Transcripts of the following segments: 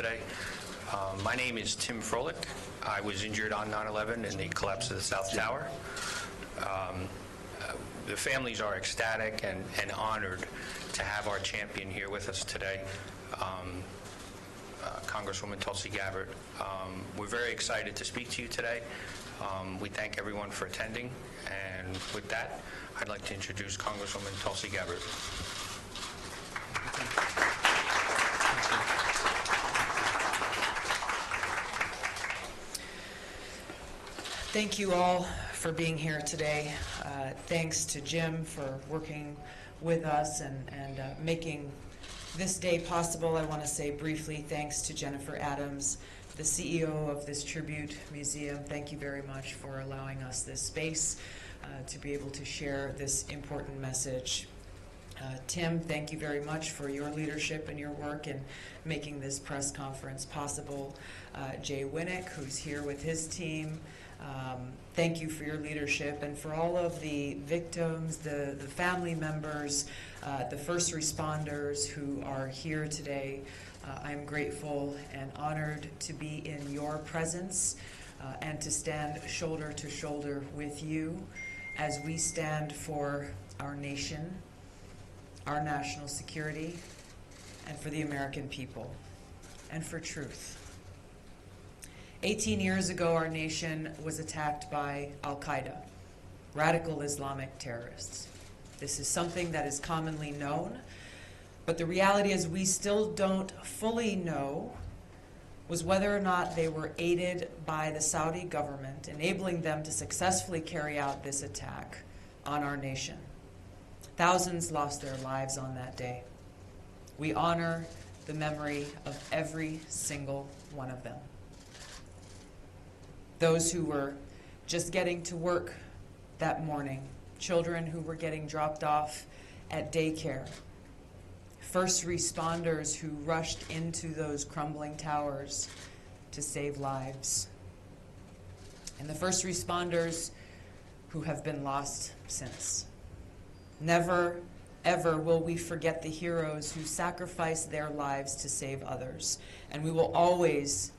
today. My name is Tim Froelich. I was injured on 9/11 in the collapse of the South Tower. The families are ecstatic and honored to have our champion here with us today, Congresswoman Tulsi Gabbard. We're very excited to speak to you today. We thank everyone for attending, and with that, I'd like to introduce Congresswoman Tulsi Gabbard. Thank you all for being here today. Thanks to Jim for working with us and making this day possible. I want to say briefly thanks to Jennifer Adams, the CEO of this tribute museum. Thank you very much for allowing us this space to be able to share this important message. Tim, thank you very much for your leadership and your work in making this press conference possible. Jay Winnick, who's here with his team, thank you for your leadership, and for all of the victims, the family members, the first responders who are here today. I'm grateful and honored to be in your presence and to stand shoulder to shoulder with you as we stand for our nation, our national security, and for the American people, and for truth. 18 years ago, our nation was attacked by Al-Qaeda, radical Islamic terrorists. This is something that is commonly known, but the reality is we still don't fully know was whether or not they were aided by the Saudi government, enabling them to successfully carry out this attack on our nation. Thousands lost their lives on that day. We honor the memory of every single one of them. Those who were just getting to work that morning, children who were getting dropped off at daycare, first responders who rushed into those crumbling towers to save lives, and the first responders who have been lost since. Never, ever will we forget the heroes who sacrificed their lives to save others, and we will always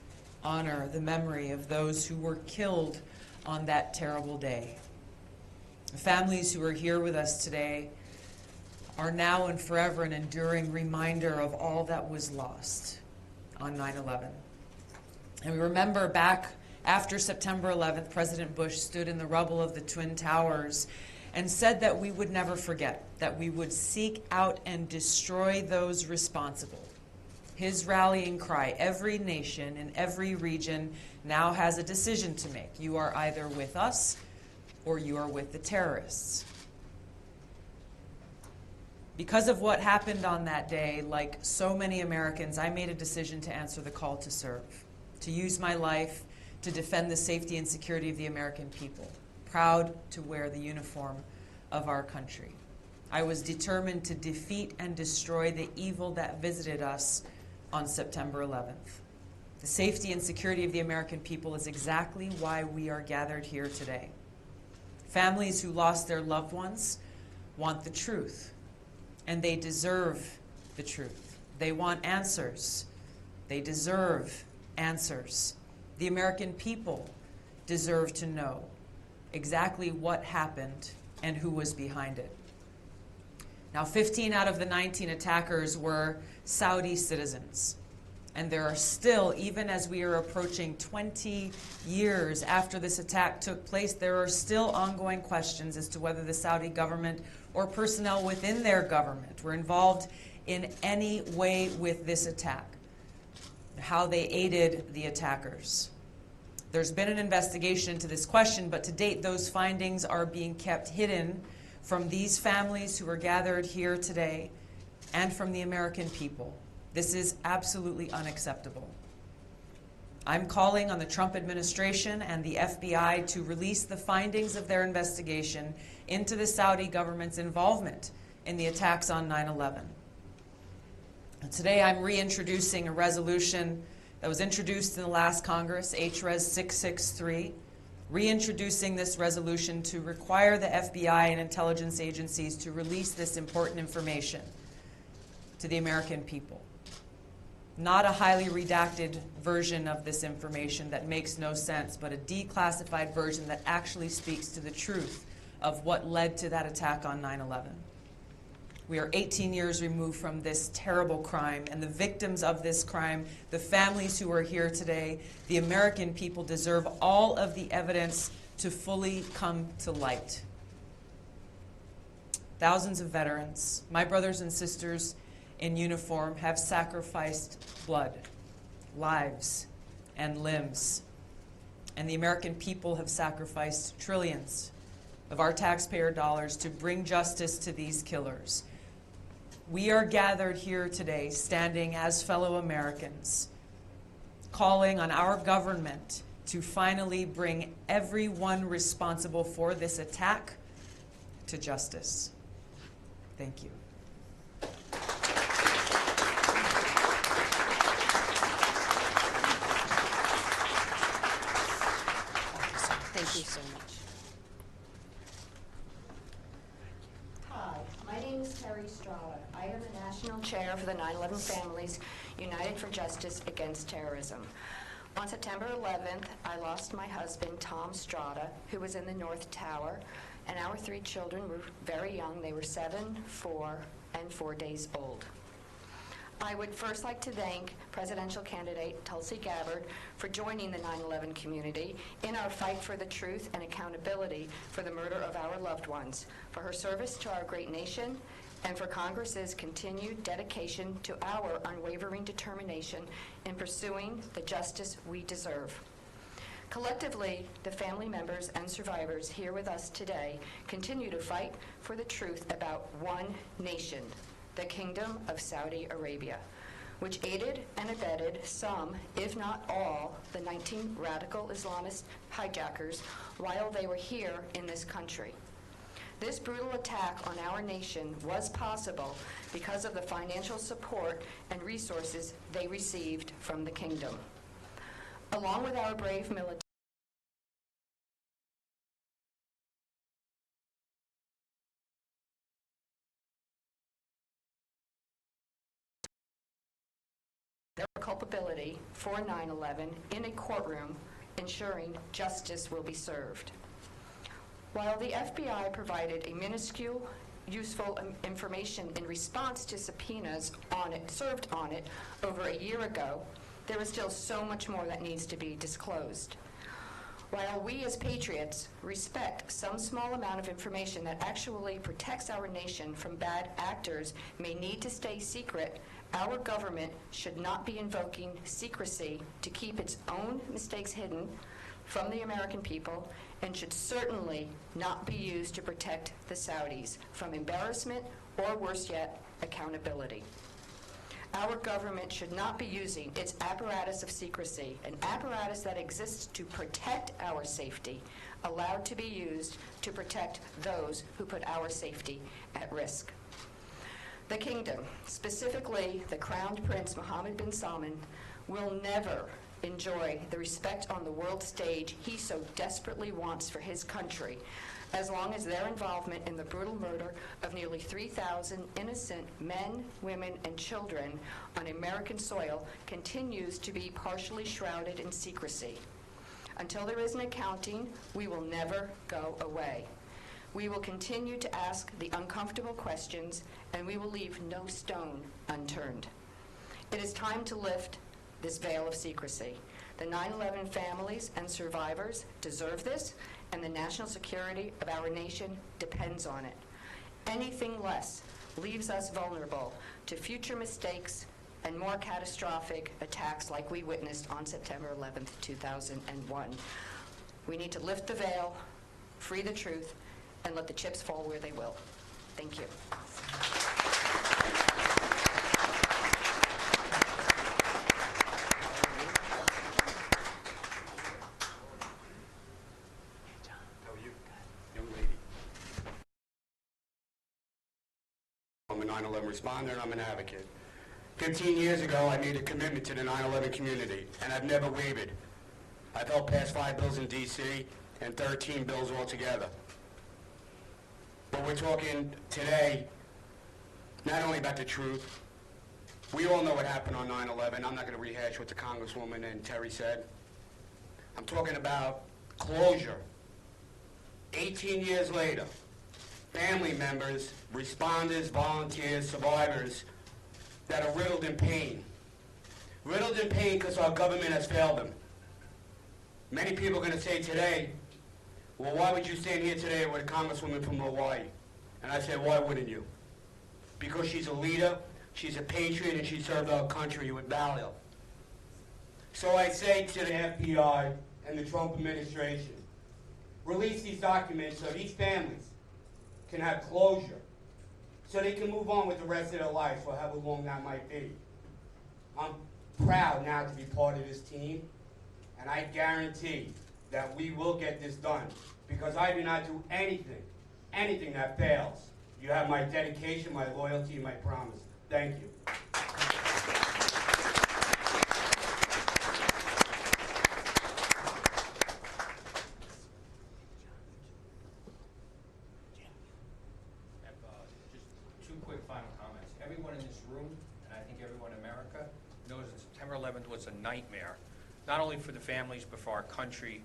honor the memory of those who were killed on that terrible day. The families who are here with us today are now and forever an enduring reminder of all that was lost on 9/11. And we remember back after September 11th, President Bush stood in the rubble of the Twin Towers and said that we would never forget, that we would seek out and destroy those responsible. His rallying cry, every nation in every region now has a decision to make. You are either with us or you are with the terrorists. Because of what happened on that day, like so many Americans, I made a decision to answer the call to serve, to use my life to defend the safety and security of the American people, proud to wear the uniform of our country. I was determined to defeat and destroy the evil that visited us on September 11th. The safety and security of the American people is exactly why we are gathered here today. Families who lost their loved ones want the truth, and they deserve the truth. They want answers. They deserve answers. The American people deserve to know exactly what happened and who was behind it. Now, 15 out of the 19 attackers were Saudi citizens. And there are still, even as we are approaching 20 years after this attack took place, there are still ongoing questions as to whether the Saudi government or personnel within their government were involved in any way with this attack, how they aided the attackers. There's been an investigation into this question, but to date, those findings are being kept hidden from these families who are gathered here today and from the American people. This is absolutely unacceptable. I'm calling on the Trump administration and the FBI to release the findings of their investigation into the Saudi government's involvement in the attacks on 9/11. Today I'm reintroducing a resolution that was introduced in the last Congress, HRES 663, reintroducing this resolution to require the FBI and intelligence agencies to release this important information to the American people. Not a highly redacted version of this information that makes no sense, but a declassified version that actually speaks to the truth of what led to that attack on 9/11. We are 18 years removed from this terrible crime, and the victims of this crime, the families who are here today, the American people deserve all of the evidence to fully come to light. Thousands of veterans, my brothers and sisters in uniform, have sacrificed blood, lives, and limbs. And the American people have sacrificed trillions of our taxpayer dollars to bring justice to these killers. We are gathered here today, standing as fellow Americans, calling on our government to finally bring everyone responsible for this attack to justice. Thank you. Thank you so much. Hi, my name is Terry Strada. I am the National Chair for the 9/11 Families United for Justice Against Terrorism. On September 11th, I lost my husband, Tom Strada, who was in the North Tower, and our 3 children were very young. They were 7, 4, and 4 days old. I would first like to thank presidential candidate Tulsi Gabbard for joining the 9/11 community in our fight for the truth and accountability for the murder of our loved ones, for her service to our great nation, and for Congress's continued dedication to our unwavering determination in pursuing the justice we deserve. Collectively, the family members and survivors here with us today continue to fight for the truth about one nation, the Kingdom of Saudi Arabia, which aided and abetted some, if not all, the 19 radical Islamist hijackers while they were here in this country. This brutal attack on our nation was possible because of the financial support and resources they received from the kingdom. Along with our brave military, their culpability for 9/11 in a courtroom, ensuring justice will be served. While the FBI provided a minuscule, useful information in response to subpoenas served on it over a year ago, there is still so much more that needs to be disclosed. While we as patriots respect some small amount of information that actually protects our nation from bad actors may need to stay secret, our government should not be invoking secrecy to keep its own mistakes hidden from the American people, and should certainly not be used to protect the Saudis from embarrassment or, worse yet, accountability. Our government should not be using its apparatus of secrecy, an apparatus that exists to protect our safety, allowed to be used to protect those who put our safety at risk. The kingdom, specifically the Crowned Prince Mohammed bin Salman, will never enjoy the respect on the world stage he so desperately wants for his country, as long as their involvement in the brutal murder of nearly 3,000 innocent men, women, and children on American soil continues to be partially shrouded in secrecy. Until there is an accounting, we will never go away. We will continue to ask the uncomfortable questions, and we will leave no stone unturned. It is time to lift this veil of secrecy. The 9/11 families and survivors deserve this, and the national security of our nation depends on it. Anything less leaves us vulnerable to future mistakes and more catastrophic attacks like we witnessed on September 11th, 2001. We need to lift the veil, free the truth, and let the chips fall where they will. Thank you. I'm a 9/11 responder and I'm an advocate. 15 years ago, I made a commitment to the 9/11 community, and I've never wavered. I've helped pass 5 bills in D.C. and 13 bills altogether. But we're talking today not only about the truth, We all know what happened on 9/11. I'm not going to rehash what the Congresswoman and Terry said. I'm talking about closure. 18 years later, family members, responders, volunteers, survivors that are riddled in pain. Riddled in pain because our government has failed them. Many people are going to say today, well, why would you stand here today with a Congresswoman from Hawaii? And I said, why wouldn't you? Because she's a leader, she's a patriot, and she served our country with valor. So I say to the FBI and the Trump administration, release these documents so these families can have closure, so they can move on with the rest of their lives, for however long that might be. I'm proud now to be part of this team, and I guarantee that we will get this done, because I do not do anything that fails. You have my dedication, my loyalty, and my promise. Thank you. Just two quick final comments. Everyone in this room, and I think everyone in America, knows that September 11th was a nightmare, not only for the families, but for our country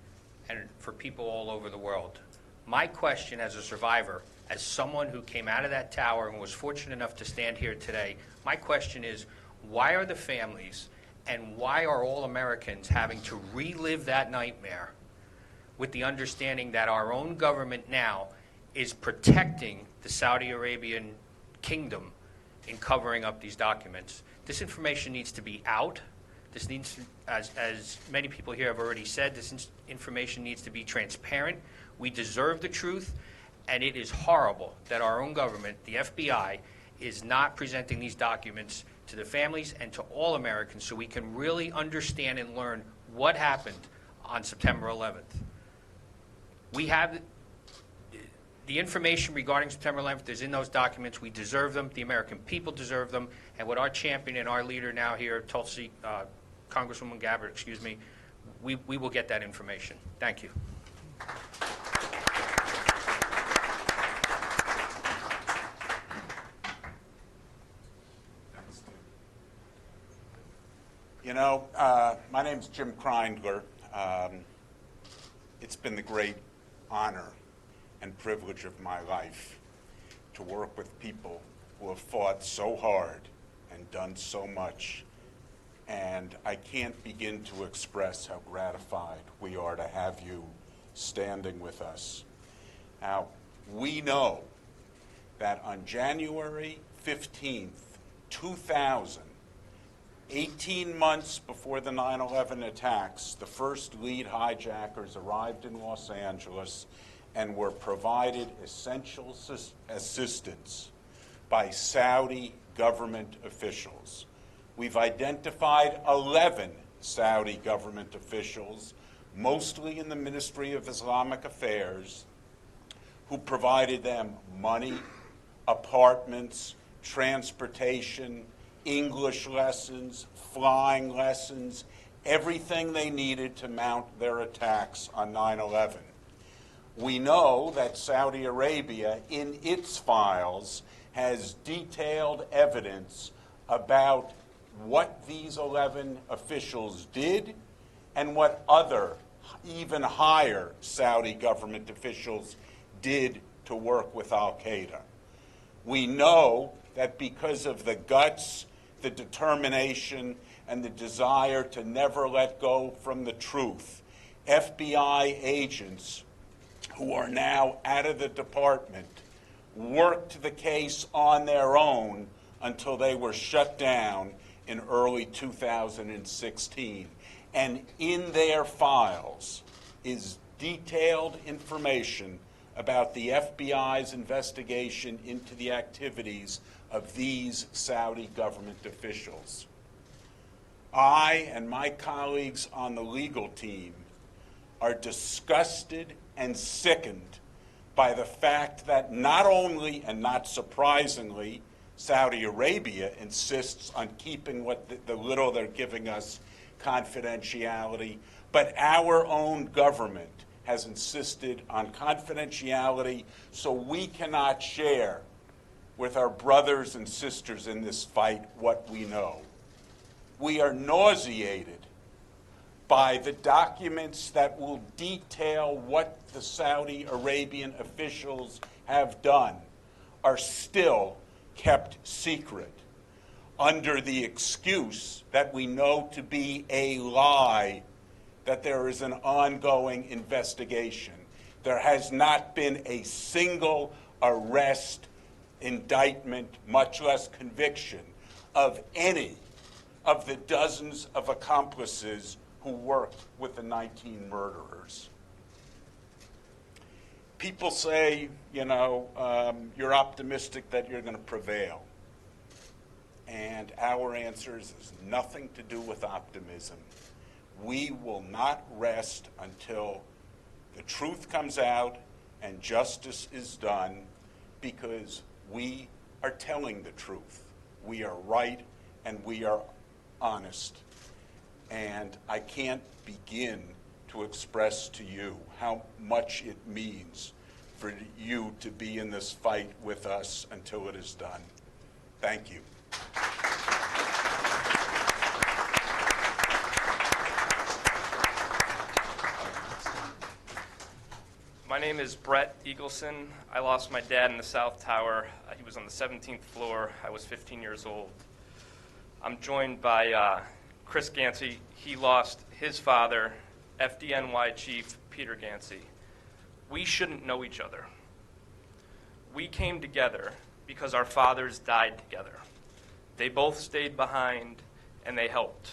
and for people all over the world. My question as a survivor, as someone who came out of that tower and was fortunate enough to stand here today, my question is, why are the families and why are all Americans having to relive that nightmare with the understanding that our own government now is protecting the Saudi Arabian kingdom in covering up these documents? This information needs to be out. This needs to, as many people here have already said, this information needs to be transparent. We deserve the truth, and it is horrible that our own government, the FBI, is not presenting these documents to the families and to all Americans so we can really understand and learn what happened on September 11th. We have the information regarding September 11th is in those documents. We deserve them. The American people deserve them. And with our champion and our leader now here, Tulsi, Congresswoman Gabbard, excuse me, we will get that information. Thank you. You know, my name's Jim Kreindler. It's been the great honor and privilege of my life to work with people who have fought so hard and done so much. And I can't begin to express how gratified we are to have you standing with us. Now, we know that on January 15th, 2000, 18 months before the 9/11 attacks, the first lead hijackers arrived in Los Angeles and were provided essential assistance by Saudi government officials. We've identified 11 Saudi government officials, mostly in the Ministry of Islamic Affairs, who provided them money, apartments, transportation, English lessons, flying lessons, everything they needed to mount their attacks on 9/11. We know that Saudi Arabia, in its files, has detailed evidence about what these 11 officials did and what other, even higher Saudi government officials did to work with al-Qaeda. We know that because of the guts, the determination, and the desire to never let go from the truth, FBI agents who are now out of the department worked the case on their own until they were shut down in early 2016. And in their files is detailed information about the FBI's investigation into the activities of these Saudi government officials. I and my colleagues on the legal team are disgusted and sickened by the fact that not only, and not surprisingly, Saudi Arabia insists on keeping what the little they're giving us confidentiality, but our own government has insisted on confidentiality, so we cannot share with our brothers and sisters in this fight what we know. We are nauseated by the documents that will detail what the Saudi Arabian officials have done are still kept secret under the excuse that we know to be a lie, that there is an ongoing investigation. There has not been a single arrest, indictment, much less conviction, of any of the dozens of accomplices who worked with the 19 murderers. People say, you're optimistic that you're going to prevail. And our answer is nothing to do with optimism. We will not rest until the truth comes out and justice is done, because we are telling the truth. We are right and we are honest. And I can't begin to express to you how much it means for you to be in this fight with us until it is done. Thank you. My name is Brett Eagleson. I lost my dad in the South Tower. He was on the 17th floor. I was 15 years old. I'm joined by Chris Gansey. He lost his father, FDNY Chief Peter Gansey. We shouldn't know each other. We came together because our fathers died together. They both stayed behind and they helped.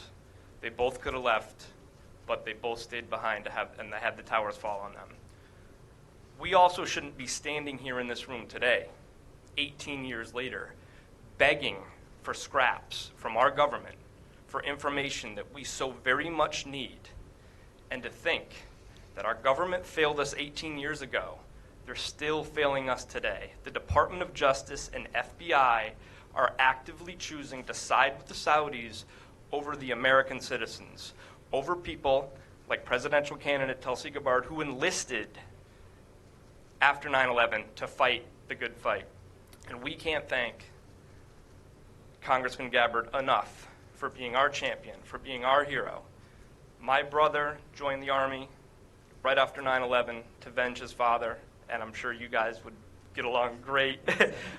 They both could have left, but they both stayed behind and had the towers fall on them. We also shouldn't be standing here in this room today, 18 years later, begging for scraps from our government for information that we so very much need. And to think that our government failed us 18 years ago, they're still failing us today. The Department of Justice and FBI are actively choosing to side with the Saudis over the American citizens, over people like presidential candidate Tulsi Gabbard, who enlisted after 9/11 to fight the good fight. And we can't thank Congressman Gabbard enough for being our champion, for being our hero. My brother joined the Army right after 9/11 to avenge his father, and I'm sure you guys would get along great.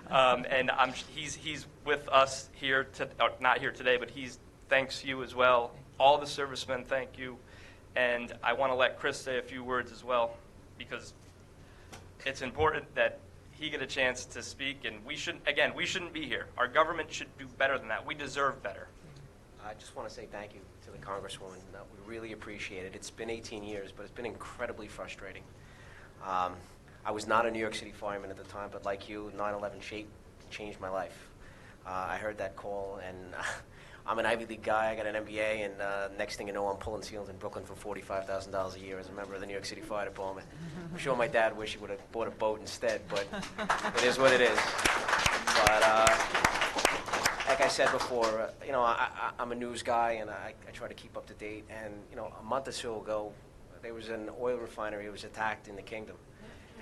And he's with us here, not here today, but he thanks you as well. All the servicemen thank you. And I want to let Chris say a few words as well, because it's important that he get a chance to speak, and we shouldn't be here. Our government should do better than that. We deserve better. I just want to say thank you to the Congresswoman. We really appreciate it. It's been 18 years, but it's been incredibly frustrating. I was not a New York City fireman at the time, but like you, 9/11 changed my life. I heard that call, and I'm an Ivy League guy. I got an MBA, and next thing you know, I'm pulling ceilings in Brooklyn for $45,000 a year as a member of the New York City Fire Department. I'm sure my dad wished he would have bought a boat instead, but it is what it is. But like I said before, I'm a news guy, and I try to keep up to date. And a month or so ago, there was an oil refinery that was attacked in the kingdom,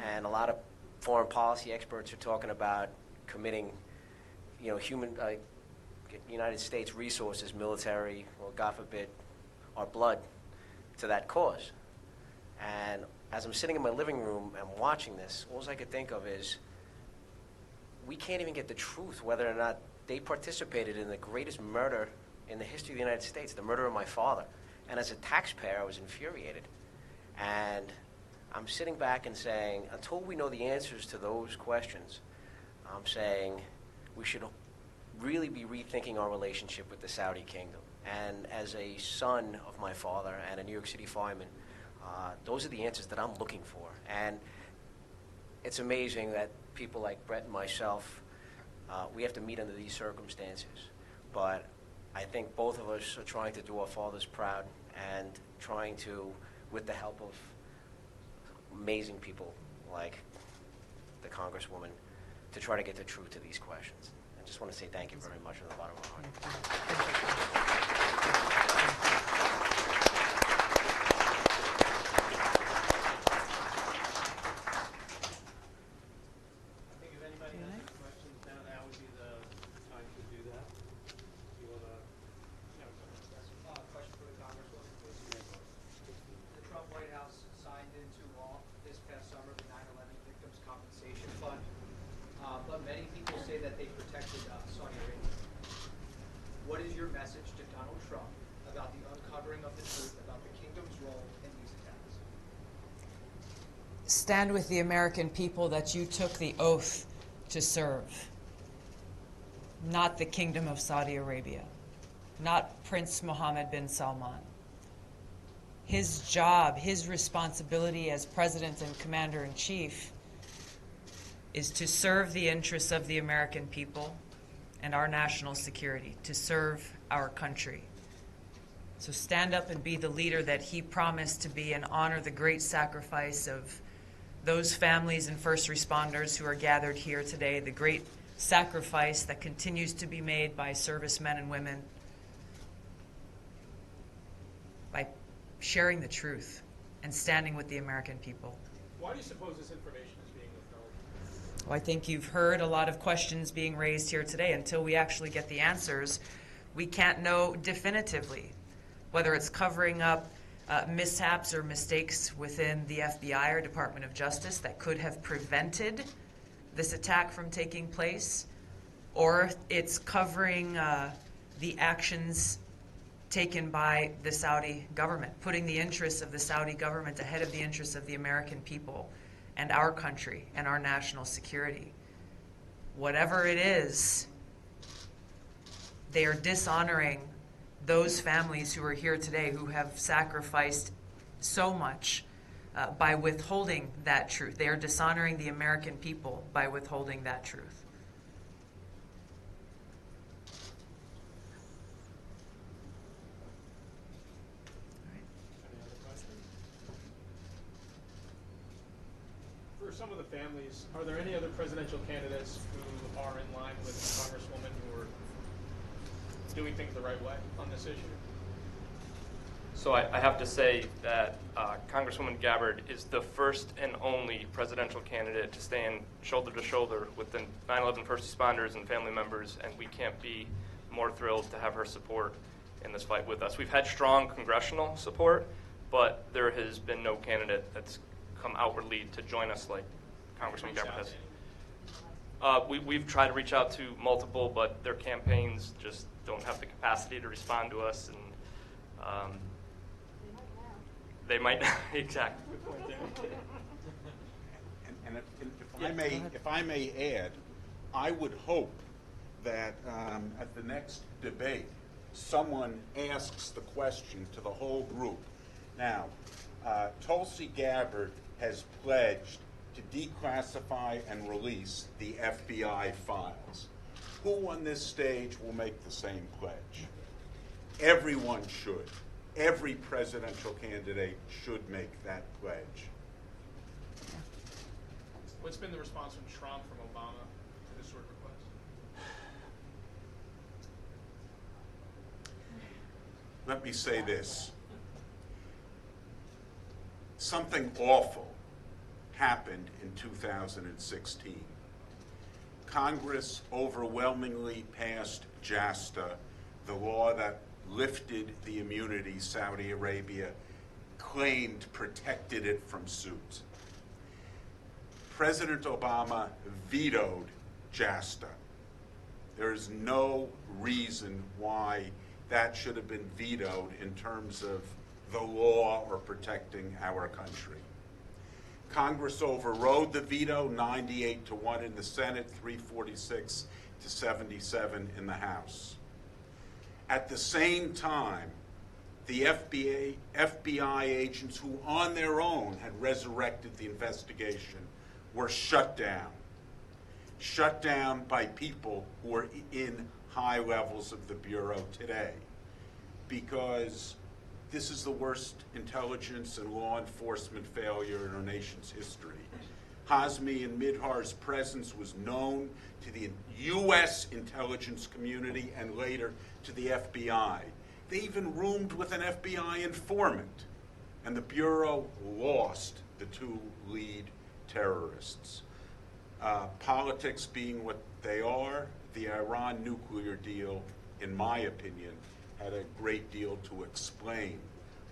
and a lot of foreign policy experts are talking about committing, United States resources, military, or God forbid, our blood, to that cause. And as I'm sitting in my living room and watching this, all I could think of is, we can't even get the truth whether or not they participated in the greatest murder in the history of the United States, the murder of my father. And as a taxpayer, I was infuriated. And I'm sitting back and saying, until we know the answers to those questions, I'm saying we should really be rethinking our relationship with the Saudi kingdom. And as a son of my father and a New York City fireman, those are the answers that I'm looking for. And it's amazing that people like Brett and myself, we have to meet under these circumstances. But I think both of us are trying to do our fathers proud and trying to, with the help of amazing people like the Congresswoman, to try to get the truth to these questions. I just want to say thank you very much from the bottom of my heart. I think if anybody has any questions now, but many people say that they protected Saudi Arabia. What is your message to Donald Trump about the uncovering of the truth about the kingdom's role in these attacks? Stand with the American people that you took the oath to serve. Not the Kingdom of Saudi Arabia, not Prince Mohammed bin Salman. His job, his responsibility as President and Commander-in-Chief is to serve the interests of the American people and our national security, to serve our country. So stand up and be the leader that he promised to be and honor the great sacrifice of those families and first responders who are gathered here today, the great sacrifice that continues to be made by servicemen and women by sharing the truth and standing with the American people. Why do you suppose this information is being withheld? Well, I think you've heard a lot of questions being raised here today. Until we actually get the answers, we can't know definitively whether it's covering up mishaps or mistakes within the FBI or Department of Justice that could have prevented this attack from taking place, or it's covering the actions taken by the Saudi government, putting the interests of the Saudi government ahead of the interests of the American people and our country and our national security. Whatever it is, they are dishonoring those families who are here today who have sacrificed so much by withholding that truth. They are dishonoring the American people by withholding that truth. Any other questions? For some of the families, are there any other presidential candidates who are in line with the Congresswoman who are doing things the right way on this issue? So I have to say that Congresswoman Gabbard is the first and only presidential candidate to stand shoulder to shoulder with the 9/11 first responders and family members, and we can't be more thrilled to have her support in this fight with us. We've had strong congressional support, but there has been no candidate that's come outwardly to join us like Congresswoman Gabbard has. We've tried to reach out to multiple, but their campaigns just don't have the capacity to respond to us, and they might not. Exactly. Good point there. And if I may add, I would hope that at the next debate, someone asks the question to the whole group. Now, Tulsi Gabbard has pledged to declassify and release the FBI files. Who on this stage will make the same pledge? Everyone should. Every presidential candidate should make that pledge. What's been the response from Trump, from Obama to this sort of request? Let me say this. Something awful happened in 2016. Congress overwhelmingly passed Jasta, the law that lifted the immunity Saudi Arabia claimed protected it from suit. President Obama vetoed Jasta. There is no reason why that should have been vetoed in terms of the law or protecting our country. Congress overrode the veto 98-1 in the Senate, 346 to 77 in the House. At the same time, the FBI agents who on their own had resurrected the investigation were shut down by people who are in high levels of the Bureau today, because this is the worst intelligence and law enforcement failure in our nation's history. Hazmi and Midhar's presence was known to the U.S. intelligence community and later to the FBI. They even roomed with an FBI informant, and the Bureau lost the two lead terrorists. Politics being what they are, the Iran nuclear deal, in my opinion, had a great deal to explain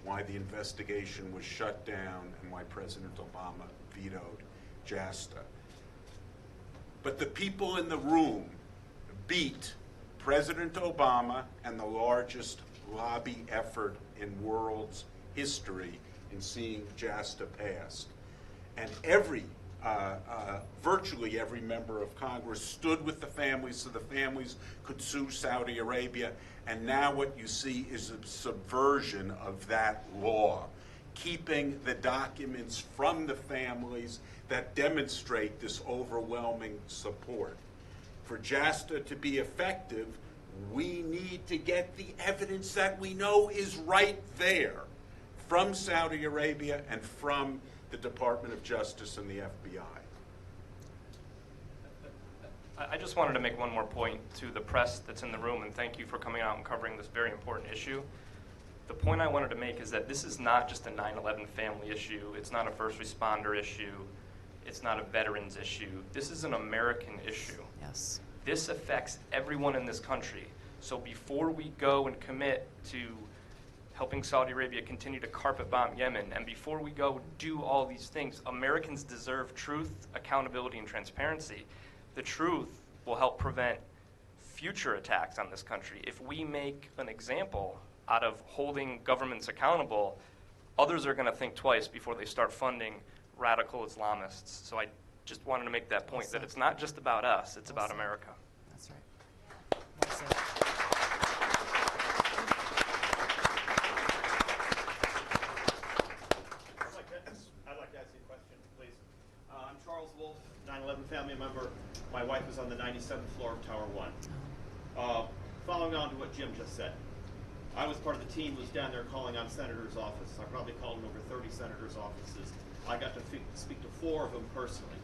why the investigation was shut down and why President Obama vetoed Jasta. But the people in the room beat President Obama and the largest lobby effort in world's history in seeing Jasta passed. And virtually every member of Congress stood with the families so the families could sue Saudi Arabia. And now what you see is a subversion of that law, keeping the documents from the families that demonstrate this overwhelming support. For Jasta to be effective, we need to get the evidence that we know is right there from Saudi Arabia and from the Department of Justice and the FBI. I just wanted to make one more point to the press that's in the room, and thank you for coming out and covering this very important issue. The point I wanted to make is that this is not just a 9/11 family issue. It's not a first responder issue. It's not a veterans issue. This is an American issue. Yes. This affects everyone in this country. So before we go and commit to helping Saudi Arabia continue to carpet bomb Yemen, and before we go do all these things, Americans deserve truth, accountability, and transparency. The truth will help prevent future attacks on this country. If we make an example out of holding governments accountable, others are going to think twice before they start funding radical Islamists. So I just wanted to make that point, that it's not just about us, it's about America. That's right. Well said. I'd like to ask you a question, please. I'm Charles Wolf, 9/11 family member. My wife is on the 97th floor of Tower 1. Following on to what Jim just said, I was part of the team who was down there calling on senators' offices. I probably called on over 30 senators' offices. I got to speak to 4 of them personally.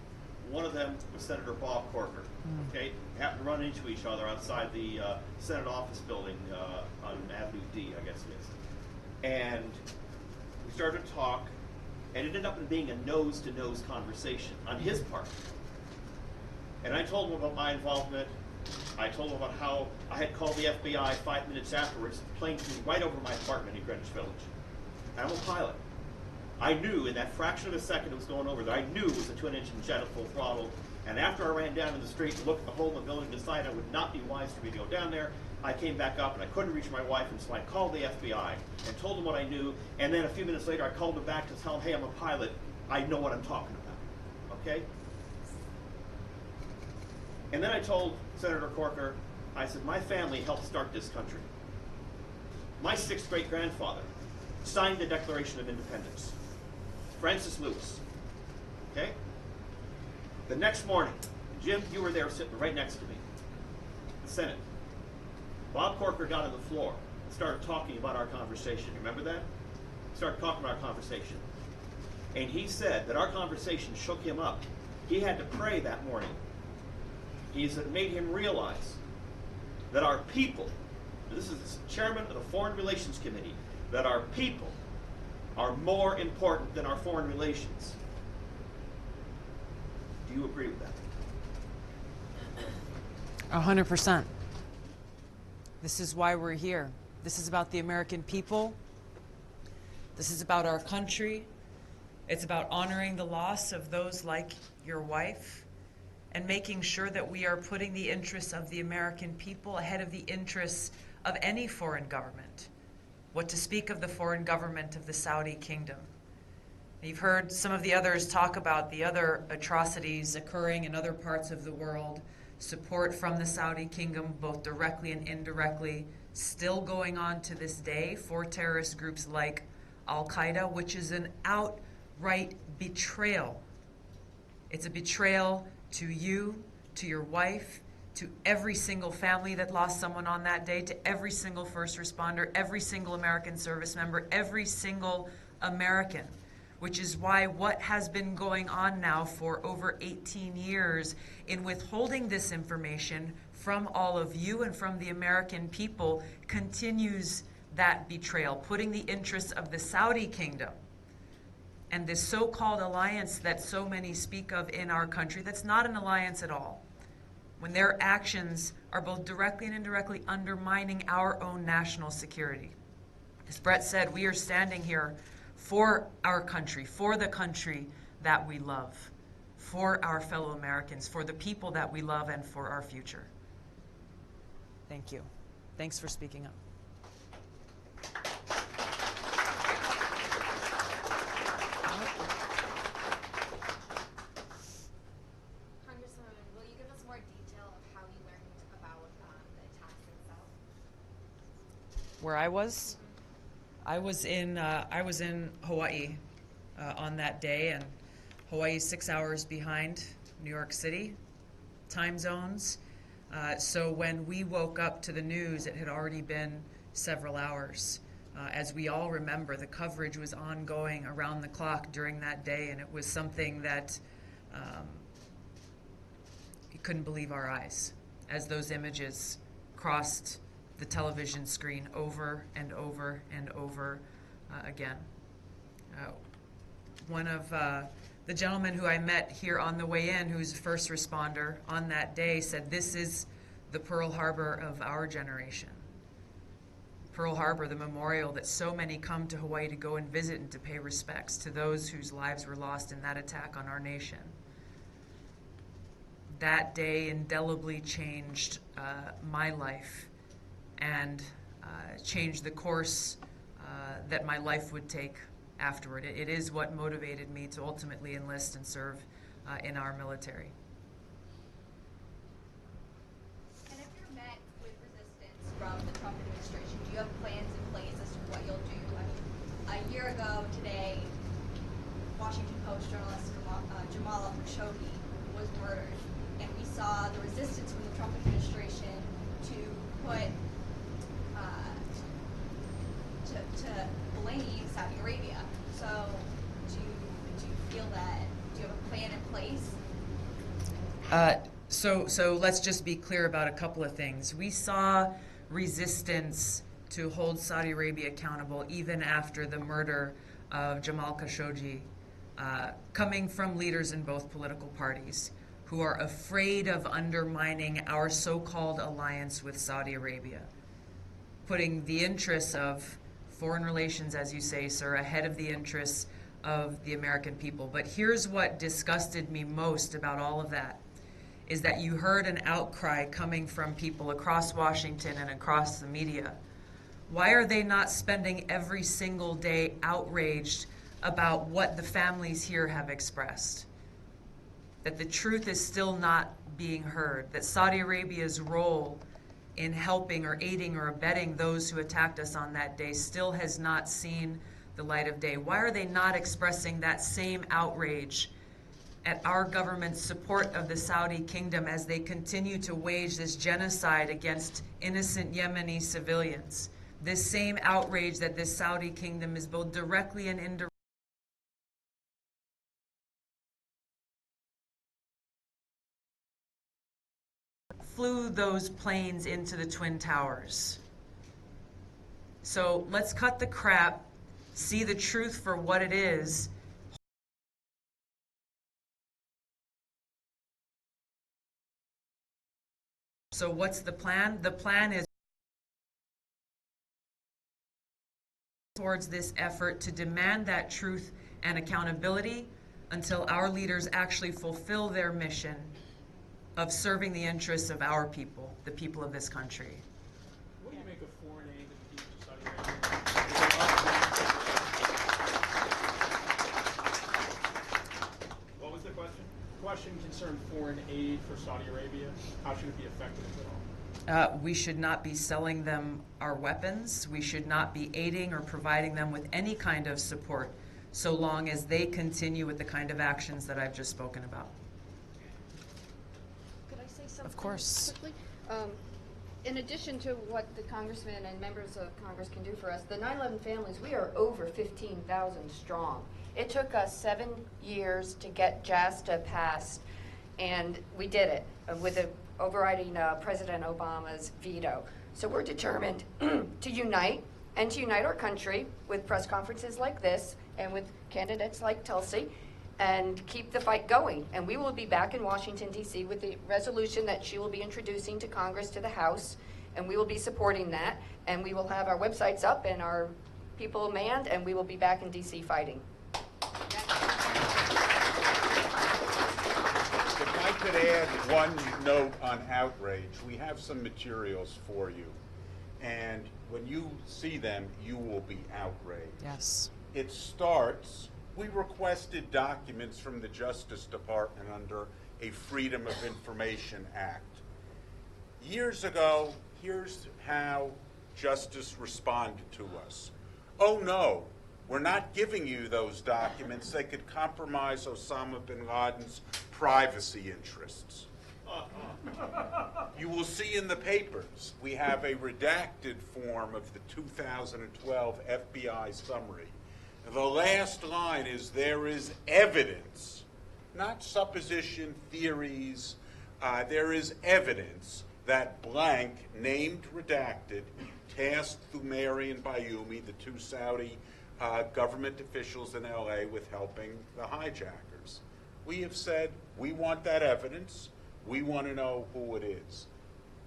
One of them was Senator Bob Corker. Okay, we happened to run into each other outside the Senate office building on Avenue D, I guess it is. And we started to talk, and it ended up being a nose-to-nose conversation on his part. And I told him about my involvement. I told him about how I had called the FBI 5 minutes afterwards. The plane flew right over my apartment in Greenwich Village. I'm a pilot. I knew in that fraction of a second it was going over that I knew it was a twin-engine jet at full throttle. And after I ran down in the street and looked at the hole in the building, decided it would not be wise for me to go down there, I came back up and I couldn't reach my wife, and so I called the FBI and told them what I knew. And then a few minutes later, I called them back to tell them, hey, I'm a pilot. I know what I'm talking about. Okay? And then I told Senator Corker, I said, my family helped start this country. My 6th great-grandfather signed the Declaration of Independence. Francis Lewis. Okay? The next morning, Jim, you were there sitting right next to me, the Senate. Bob Corker got on the floor and started talking about our conversation. You remember that? Started talking about our conversation. And he said that our conversation shook him up. He had to pray that morning. He said it made him realize that our people, this is the chairman of the Foreign Relations Committee, that our people are more important than our foreign relations. Do you agree with that? 100%. This is why we're here. This is about the American people. This is about our country. It's about honoring the loss of those like your wife and making sure that we are putting the interests of the American people ahead of the interests of any foreign government. What to speak of the foreign government of the Saudi kingdom. You've heard some of the others talk about the other atrocities occurring in other parts of the world. Support from the Saudi kingdom, both directly and indirectly, still going on to this day for terrorist groups like Al-Qaeda, which is an outright betrayal. It's a betrayal to you, to your wife, to every single family that lost someone on that day, to every single first responder, every single American service member, every single American, which is why what has been going on now for over 18 years in withholding this information from all of you and from the American people continues that betrayal, putting the interests of the Saudi kingdom and this so-called alliance that so many speak of in our country, that's not an alliance at all. When their actions are both directly and indirectly undermining our own national security. As Brett said, we are standing here for our country, for the country that we love, for our fellow Americans, for the people that we love, and for our future. Thank you. Thanks for speaking up. Congresswoman, will you give us more detail of how you learned about the attacks itself? Where I was? I was in Hawaii on that day, and Hawaii's 6 hours behind New York City, time zones. So when we woke up to the news, it had already been several hours. As we all remember, the coverage was ongoing around the clock during that day, and it was something that we couldn't believe our eyes as those images crossed the television screen over and over and over again. One of the gentlemen who I met here on the way in, who's a first responder on that day, said, "This is the Pearl Harbor of our generation." Pearl Harbor, the memorial that so many come to Hawaii to go and visit and to pay respects to those whose lives were lost in that attack on our nation. That day indelibly changed my life and changed the course that my life would take afterward. It is what motivated me to ultimately enlist and serve in our military. And if you're met with resistance from the Trump administration, do you have plans in place as to what you'll do? I mean, a year ago today, Washington Post journalist Jamal Khashoggi was murdered, and we saw the resistance from the Trump administration to put to blame Saudi Arabia. So do you feel that, do you have a plan in place? So let's just be clear about a couple of things. We saw resistance to hold Saudi Arabia accountable even after the murder of Jamal Khashoggi, coming from leaders in both political parties who are afraid of undermining our so-called alliance with Saudi Arabia, putting the interests of foreign relations, as you say, sir, ahead of the interests of the American people. But here's what disgusted me most about all of that, is that you heard an outcry coming from people across Washington and across the media. Why are they not spending every single day outraged about what the families here have expressed? That the truth is still not being heard, that Saudi Arabia's role in helping or aiding or abetting those who attacked us on that day still has not seen the light of day. Why are they not expressing that same outrage at our government's support of the Saudi kingdom as they continue to wage this genocide against innocent Yemeni civilians? This same outrage that this Saudi kingdom is both directly and indirectly flew those planes into the Twin Towers. So let's cut the crap, see the truth for what it is. So what's the plan? The plan is towards this effort to demand that truth and accountability until our leaders actually fulfill their mission of serving the interests of our people, the people of this country. What do you make of foreign aid and peace to Saudi Arabia? What was the question? The question concerned foreign aid for Saudi Arabia. How should it be effective at all? We should not be selling them our weapons. We should not be aiding or providing them with any kind of support so long as they continue with the kind of actions that I've just spoken about. Could I say something? Of course. Quickly? In addition to what the congressman and members of Congress can do for us, the 9/11 families, we are over 15,000 strong. It took us 7 years to get Jasta passed, and we did it with a overriding President Obama's veto. So we're determined to unite and to unite our country with press conferences like this and with candidates like Tulsi and keep the fight going. And we will be back in Washington, D.C. with the resolution that she will be introducing to Congress, to the House, and we will be supporting that. And we will have our websites up and our people manned, and we will be back in D.C. fighting. could add one note on outrage, we have some materials for you. And when you see them, you will be outraged. Yes. It starts, we requested documents from the Justice Department under a Freedom of Information Act. Years ago, here's how Justice responded to us. Oh no, we're not giving you those documents. They could compromise Osama bin Laden's privacy interests. You will see in the papers, we have a redacted form of the 2012 FBI summary. The last line is, there is evidence, not supposition, theories, there is evidence that blank, named redacted, tasked Thumairy and Bayoumi, the two Saudi government officials in LA, with helping the hijackers. We have said, we want that evidence. We want to know who it is.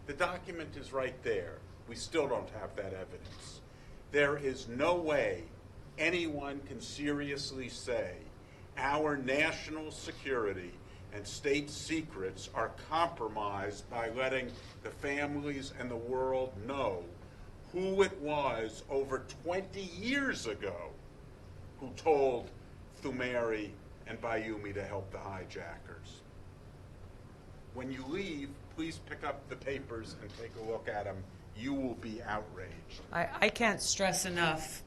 The document is right there. We still don't have that evidence. There is no way anyone can seriously say our national security and state secrets are compromised by letting the families and the world know who it was over 20 years ago who told Thumairy and Bayoumi to help the hijackers. When you leave, please pick up the papers and take a look at them. You will be outraged. I can't stress enough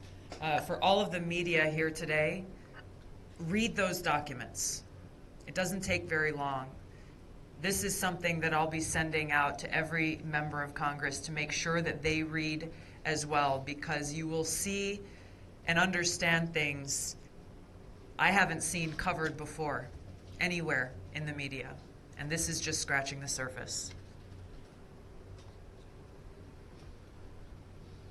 for all of the media here today, read those documents. It doesn't take very long. This is something that I'll be sending out to every member of Congress to make sure that they read as well, because you will see and understand things I haven't seen covered before anywhere in the media. And this is just scratching the surface.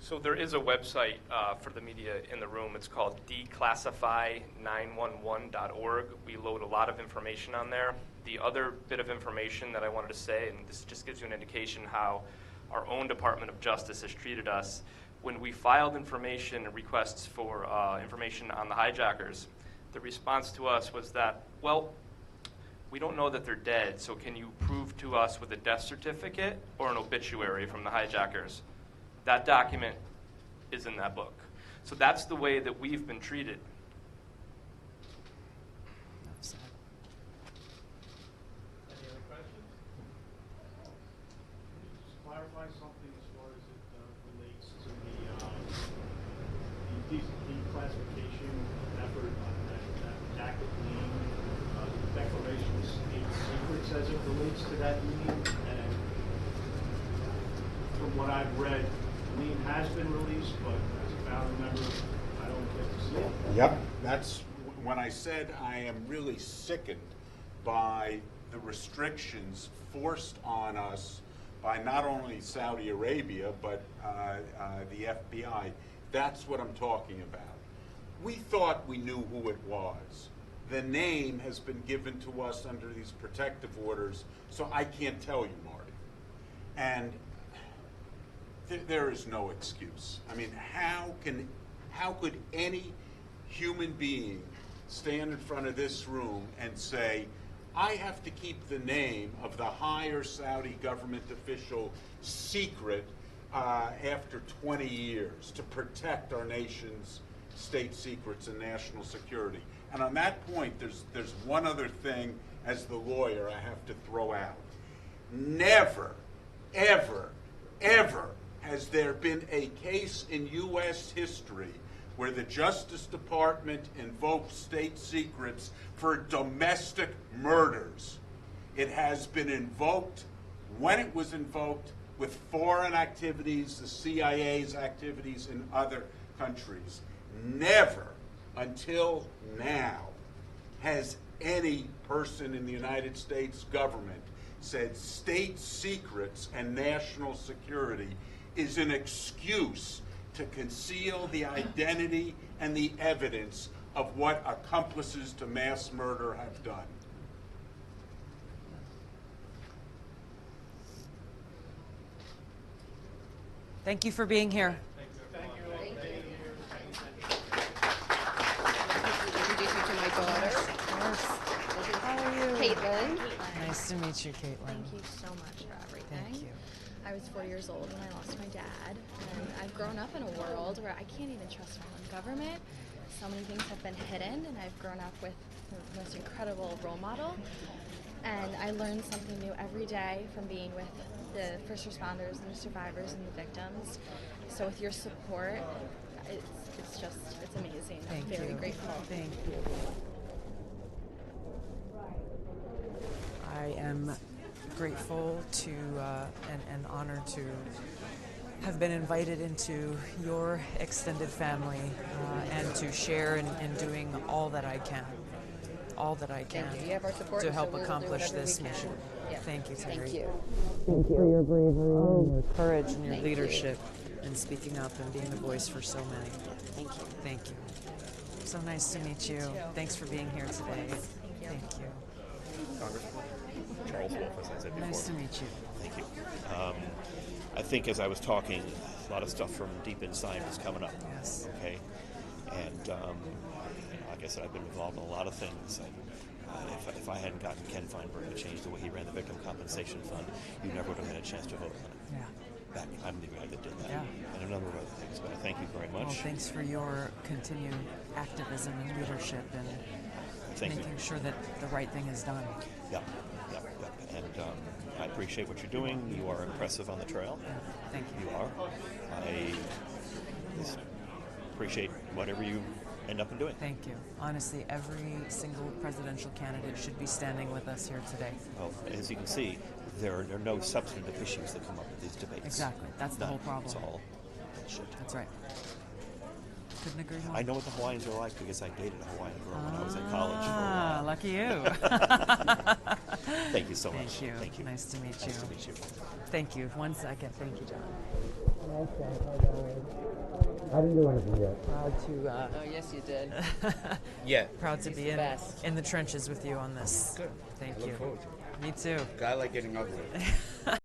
So there is a website for the media in the room. It's called declassify911.org. We load a lot of information on there. The other bit of information that I wanted to say, and this just gives you an indication how our own Department of Justice has treated us, when we filed information and requests for information on the hijackers, the response to us was that, well, we don't know that they're dead, so can you prove to us with a death certificate or an obituary from the hijackers? That document is in that book. So that's the way that we've been treated. Any other questions? Just clarify something as far as it relates to the declassification effort on that redacted lien, the declaration of state secrets as it relates to that lien, and from what I've read, the lien has been released, but as a founding member, I don't get to see it. Yep, that's when I said I am really sickened by the restrictions forced on us by not only Saudi Arabia, but the FBI. That's what I'm talking about. We thought we knew who it was. The name has been given to us under these protective orders, so I can't tell you, Marty. And there is no excuse. I mean, how could any human being stand in front of this room and say, I have to keep the name of the higher Saudi government official secret after 20 years to protect our nation's state secrets and national security? And on that point, there's one other thing as the lawyer I have to throw out. Never, ever, ever has there been a case in U.S. history where the Justice Department invoked state secrets for domestic murders. It has been invoked when it was invoked with foreign activities, the CIA's activities in other countries. Never until now has any person in the United States government said state secrets and national security is an excuse to conceal the identity and the evidence of what accomplices to mass murder have done. Thank you for being here. Introduce you to my daughter. How are you? Caitlin. Nice to meet you, Caitlin. Thank you so much for everything. Thank you. I was 4 years old when I lost my dad, and I've grown up in a world where I can't even trust my own government. So many things have been hidden, and I've grown up with the most incredible role model. And I learn something new every day from being with the first responders and the survivors and the victims. So with your support, it's amazing. Thank I'm very you. grateful. Thank you. I am grateful to and honored to have been invited into your extended family and to share in doing all that I can. All that I can Thank you. You have our support, to so help we'll do accomplish whatever we this can. mission. Yeah. Thank you, Terry. Thank you. Thank you for your bravery and your courage and your Thank you. leadership and speaking up and being the voice for so many. Thank you. Thank you. So nice to meet you. Thanks for being here today. Thank you. Congressman Charles Wolf, as I said before. Nice to meet you. Thank you. I think as I was talking, a lot of stuff from deep inside was coming up. Yes. Okay. And like I said, I've been involved in a lot of things. If I hadn't gotten Ken Feinberg to change the way he ran the Victim Compensation Fund, you never would have had a chance to vote on it. Yeah. I'm the guy that did that. Yeah. And a number of other things. But I thank you very much. Well, thanks for your continued activism and leadership and making sure that the right thing is done. Yep. And I appreciate what you're doing. You are impressive on the trail. Yeah, thank you. You are. I just appreciate whatever you end up in doing. Thank you. Honestly, every single presidential candidate should be standing with us here today. Well, as you can see, there are no substantive issues that come up with these debates. Exactly. That's the whole problem. It's all bullshit. That's right. Couldn't agree more. I know what the Hawaiians are like because I dated a Hawaiian girl when I was in college. Ah, lucky you. Thank you so much. Thank you. Thank you. Nice to meet you. Nice to meet you. Thank you. 1 second. Thank you, John. I didn't do anything yet. Proud to. Oh, yes, you did. Yeah. Proud to be the best. in the trenches with you on this. Good. Thank I look you. forward to it. Me too. Guy like getting ugly.